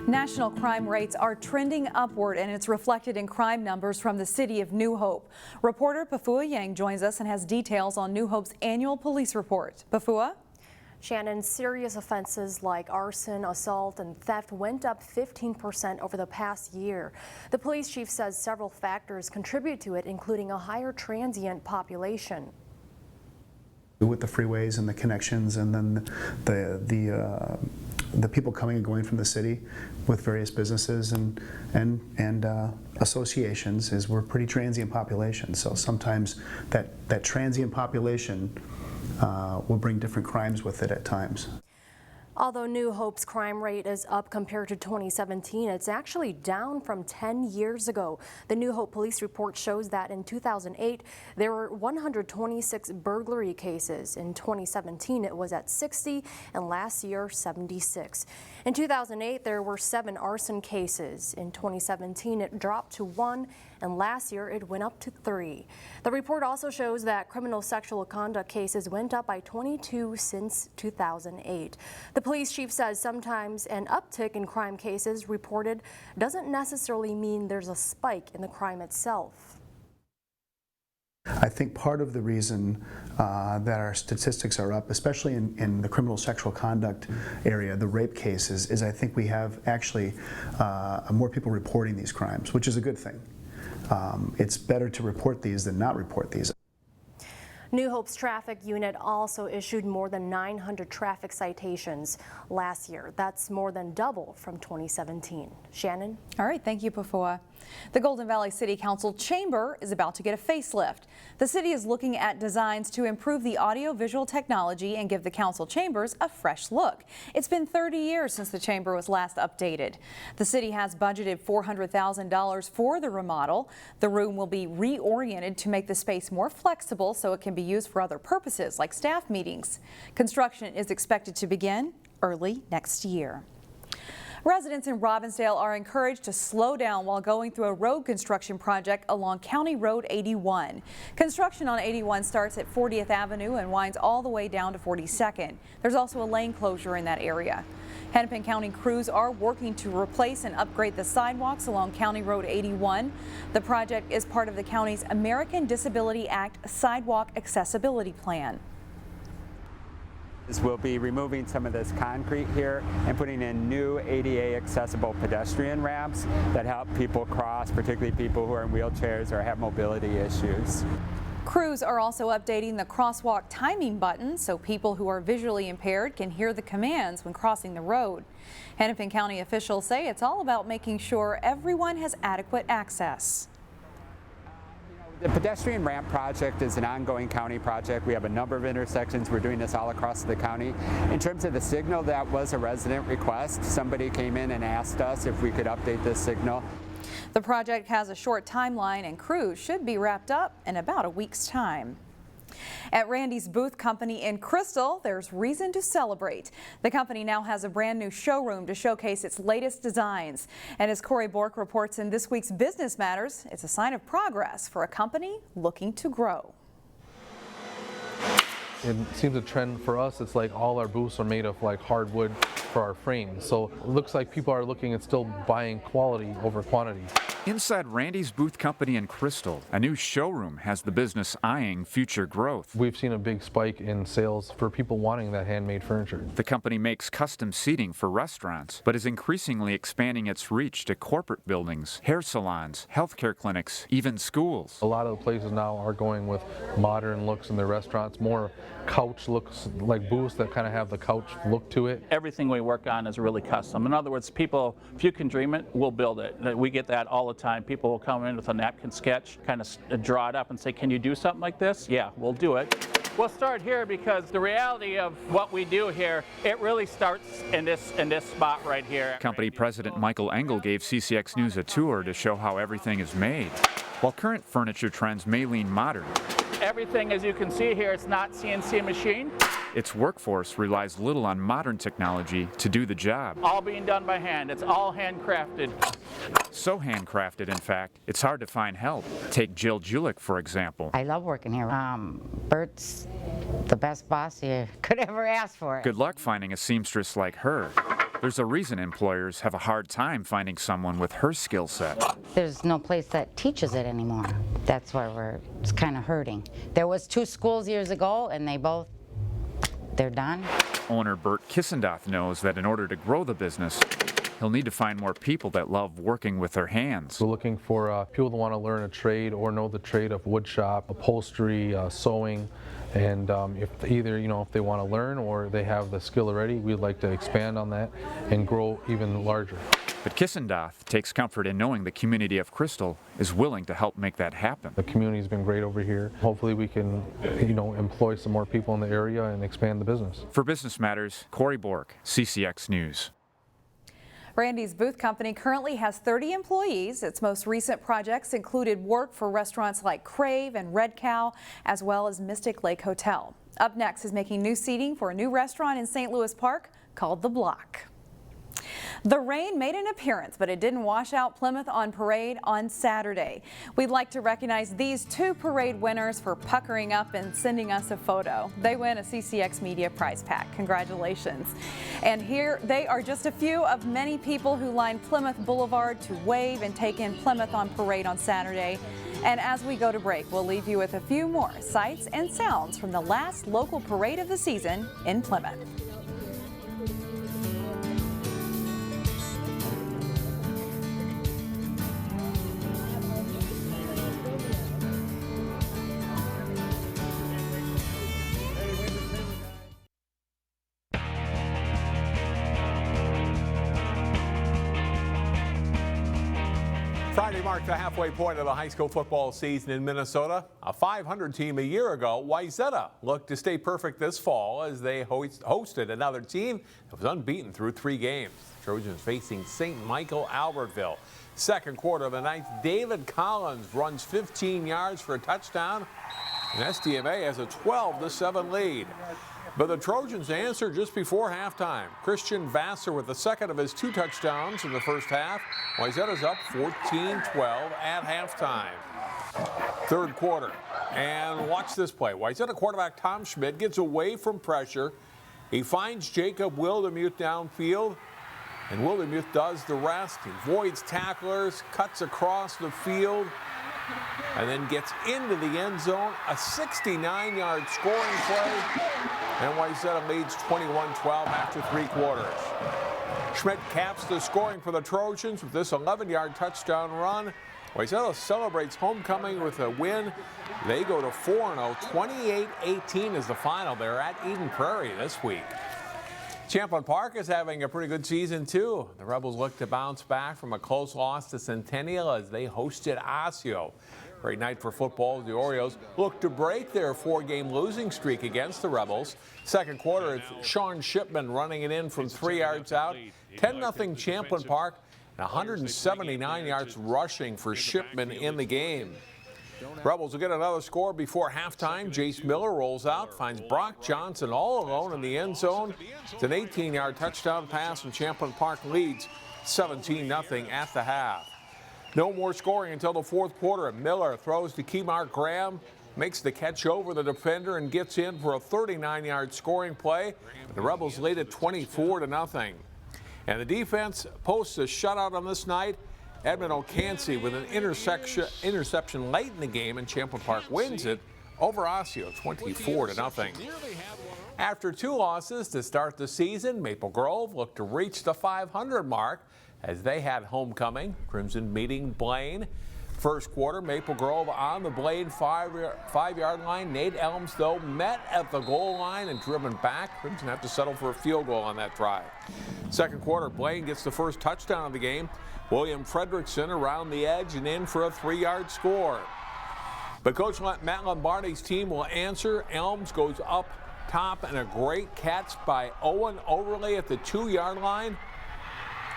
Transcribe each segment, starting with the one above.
National crime rates are trending upward, and it's reflected in crime numbers from the city of New Hope. Reporter Pafua Yang joins us and has details on New Hope's annual police report. Pafua? Shannon, serious offenses like arson, assault, and theft went up 15% over the past year. The police chief says several factors contribute to it, including a higher transient population. With the freeways and the connections, and then the people coming and going from the city with various businesses and associations, is we're a pretty transient population. So sometimes that transient population will bring different crimes with it at times. Although New Hope's crime rate is up compared to 2017, it's actually down from 10 years ago. The New Hope police report shows that in 2008, there were 126 burglary cases. In 2017, it was at 60, and last year, 76. In 2008, there were 7 arson cases. In 2017, it dropped to 1, and last year it went up to 3. The report also shows that criminal sexual conduct cases went up by 22 since 2008. The police chief says sometimes an uptick in crime cases reported doesn't necessarily mean there's a spike in the crime itself. I think part of the reason that our statistics are up, especially in the criminal sexual conduct area, the rape cases, is I think we have actually more people reporting these crimes, which is a good thing. It's better to report these than not report these. New Hope's traffic unit also issued more than 900 traffic citations last year. That's more than double from 2017. Shannon? All right, thank you, Pafua. The Golden Valley City Council chamber is about to get a facelift. The city is looking at designs to improve the audio-visual technology and give the council chambers a fresh look. It's been 30 years since the chamber was last updated. The city has budgeted $400,000 for the remodel. The room will be reoriented to make the space more flexible so it can be used for other purposes like staff meetings. Construction is expected to begin early next year. Residents in Robbinsdale are encouraged to slow down while going through a road construction project along County Road 81. Construction on 81 starts at 40th Avenue and winds all the way down to 42nd. There's also a lane closure in that area. Hennepin County crews are working to replace and upgrade the sidewalks along County Road 81. The project is part of the county's American Disability Act Sidewalk Accessibility Plan. We'll be removing some of this concrete here and putting in new ADA accessible pedestrian ramps that help people cross, particularly people who are in wheelchairs or have mobility issues. Crews are also updating the crosswalk timing button so people who are visually impaired can hear the commands when crossing the road. Hennepin County officials say it's all about making sure everyone has adequate access. The pedestrian ramp project is an ongoing county project. We have a number of intersections. We're doing this all across the county. In terms of the signal, that was a resident request. Somebody came in and asked us if we could update this signal. The project has a short timeline and crews should be wrapped up in about a week's time. At Randy's Booth Company in Crystal, there's reason to celebrate. The company now has a brand new showroom to showcase its latest designs. And as Corey Bork reports in this week's Business Matters, it's a sign of progress for a company looking to grow. It seems a trend for us. It's like all our booths are made of like hardwood for our frames. So it looks like people are looking at still buying quality over quantity. Inside Randy's Booth Company in Crystal, a new showroom has the business eyeing future growth. We've seen a big spike in sales for people wanting that handmade furniture. The company makes custom seating for restaurants, but is increasingly expanding its reach to corporate buildings, hair salons, healthcare clinics, even schools. A lot of the places now are going with modern looks in their restaurants, more couch looks, like booths that kind of have the couch look to it. Everything we work on is really custom. In other words, people, if you can dream it, we'll build it. We get that all the time. People will come in with a napkin sketch, kind of draw it up and say, can you do something like this? Yeah, we'll do it. We'll start here because the reality of what we do here, it really starts in this spot right here. Company President Michael Engel gave CCX News a tour to show how everything is made. While current furniture trends may lean modern, everything, as you can see here, it's not CNC machine. Its workforce relies little on modern technology to do the job. All being done by hand. It's all handcrafted. So handcrafted, in fact, it's hard to find help. Take Jill Julik, for example. I love working here. Bert's the best boss you could ever ask for. Good luck finding a seamstress like her. There's a reason employers have a hard time finding someone with her skill set. There's no place that teaches it anymore. That's why it's kind of hurting. There was 2 schools years ago, and they're done. Owner Bert Kissendoth knows that in order to grow the business, he'll need to find more people that love working with their hands. We're looking for people that want to learn a trade or know the trade of wood shop, upholstery, sewing, and if they want to learn or they have the skill already, we'd like to expand on that and grow even larger. But Kissendoth takes comfort in knowing the community of Crystal is willing to help make that happen. The community's been great over here. Hopefully we can, employ some more people in the area and expand the business. For Business Matters, Corey Bork, CCX News. Randy's Booth Company currently has 30 employees. Its most recent projects included work for restaurants like Crave and Red Cow, as well as Mystic Lake Hotel. Up next is making new seating for a new restaurant in St. Louis Park called The Block. The rain made an appearance, but it didn't wash out Plymouth on Parade on Saturday. We'd like to recognize these 2 parade winners for puckering up and sending us a photo. They win a CCX Media prize pack. Congratulations. And here they are, just a few of many people who lined Plymouth Boulevard to wave and take in Plymouth on Parade on Saturday. And as we go to break, we'll leave you with a few more sights and sounds from the last local parade of the season in Plymouth. Friday marked the halfway point of the high school football season in Minnesota. A 500 team a year ago, Wayzata looked to stay perfect this fall as they hosted another team that was unbeaten through 3 games. The Trojans facing St. Michael-Albertville. Second quarter of the ninth, David Collins runs 15 yards for a touchdown, and SDMA has a 12-7 lead. But the Trojans answered just before halftime. Christian Vassar with the second of his 2 touchdowns in the first half. Wayzata's up 14-12 at halftime. Third quarter. And watch this play. Wayzata quarterback Tom Schmidt gets away from pressure. He finds Jacob Wildemuth downfield. And Wildemuth does the rest. He avoids tacklers, cuts across the field, and then gets into the end zone. A 69-yard scoring play. And Wayzata leads 21-12 after 3 quarters. Schmidt caps the scoring for the Trojans with this 11-yard touchdown run. Wayzata celebrates homecoming with a win. They go to 4-0. 28-18 is the final. They're at Eden Prairie this week. Champlin Park is having a pretty good season, too. The Rebels look to bounce back from a close loss to Centennial as they hosted Osseo. Great night for football. The Orioles look to break their 4-game losing streak against the Rebels. Second quarter, it's Sean Shipman running it in from 3 yards out. 10-0 Champlin Park, and 179 yards rushing for Shipman in the game. Rebels will get another score before halftime. Jace Miller rolls out, finds Brock Johnson all alone in the end zone. It's an 18-yard touchdown pass, and Champlin Park leads 17-0 at the half. No more scoring until the fourth quarter. Miller throws to Kemar Graham, makes the catch over the defender, and gets in for a 39-yard scoring play. The Rebels lead at 24-0. And the defense posts a shutout on this night. Edmund O'Cansey with an interception late in the game, and Champlin Park wins it over Osseo 24-0. After 2 losses to start the season, Maple Grove looked to reach the 500 mark as they had homecoming. Crimson meeting Blaine. First quarter, Maple Grove on the Blaine 5-yard line. Nate Elms, though, met at the goal line and driven back. Crimson have to settle for a field goal on that drive. Second quarter, Blaine gets the first touchdown of the game. William Fredrickson around the edge and in for a 3-yard score. But Coach Matt Lombardi's team will answer. Elms goes up top, and a great catch by Owen Overley at the 2-yard line.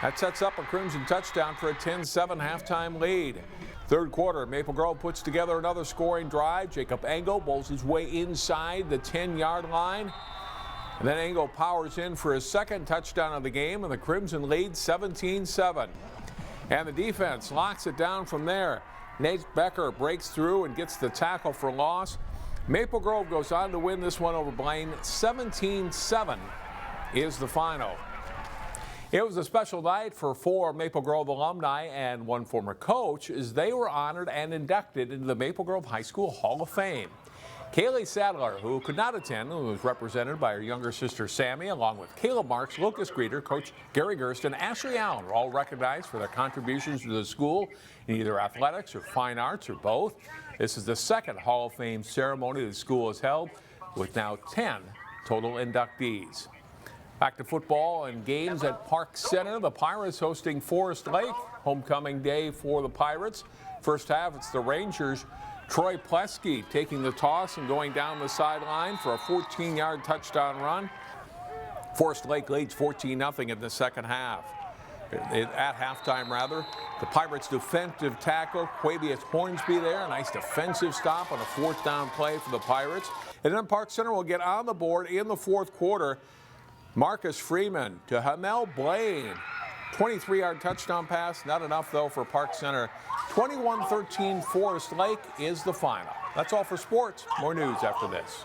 That sets up a Crimson touchdown for a 10-7 halftime lead. Third quarter, Maple Grove puts together another scoring drive. Jacob Engel bowls his way inside the 10-yard line. And then Engel powers in for his second touchdown of the game, and the Crimson lead 17-7. And the defense locks it down from there. Nate Becker breaks through and gets the tackle for loss. Maple Grove goes on to win this one over Blaine. 17-7 is the final. It was a special night for 4 Maple Grove alumni and 1 former coach as they were honored and inducted into the Maple Grove High School Hall of Fame. Kaylee Sadler, who could not attend, was represented by her younger sister Sammy, along with Caleb Marks, Lucas Greeter, Coach Gary Gerst, and Ashley Allen were all recognized for their contributions to the school in either athletics or fine arts or both. This is the second Hall of Fame ceremony the school has held, with now 10 total inductees. Back to football and games at Park Center. The Pirates hosting Forest Lake. Homecoming day for the Pirates. First half, it's the Rangers. Troy Plesky taking the toss and going down the sideline for a 14-yard touchdown run. Forest Lake leads 14-0 in the second half. At halftime, rather, the Pirates' defensive tackle, Quavius Hornsby there. A nice defensive stop on a 4th down play for the Pirates. And then Park Center will get on the board in the 4th quarter. Marcus Freeman to Hamel Blaine. 23-yard touchdown pass, not enough though for Park Center. 21-13 Forest Lake is the final. That's all for sports. More news after this.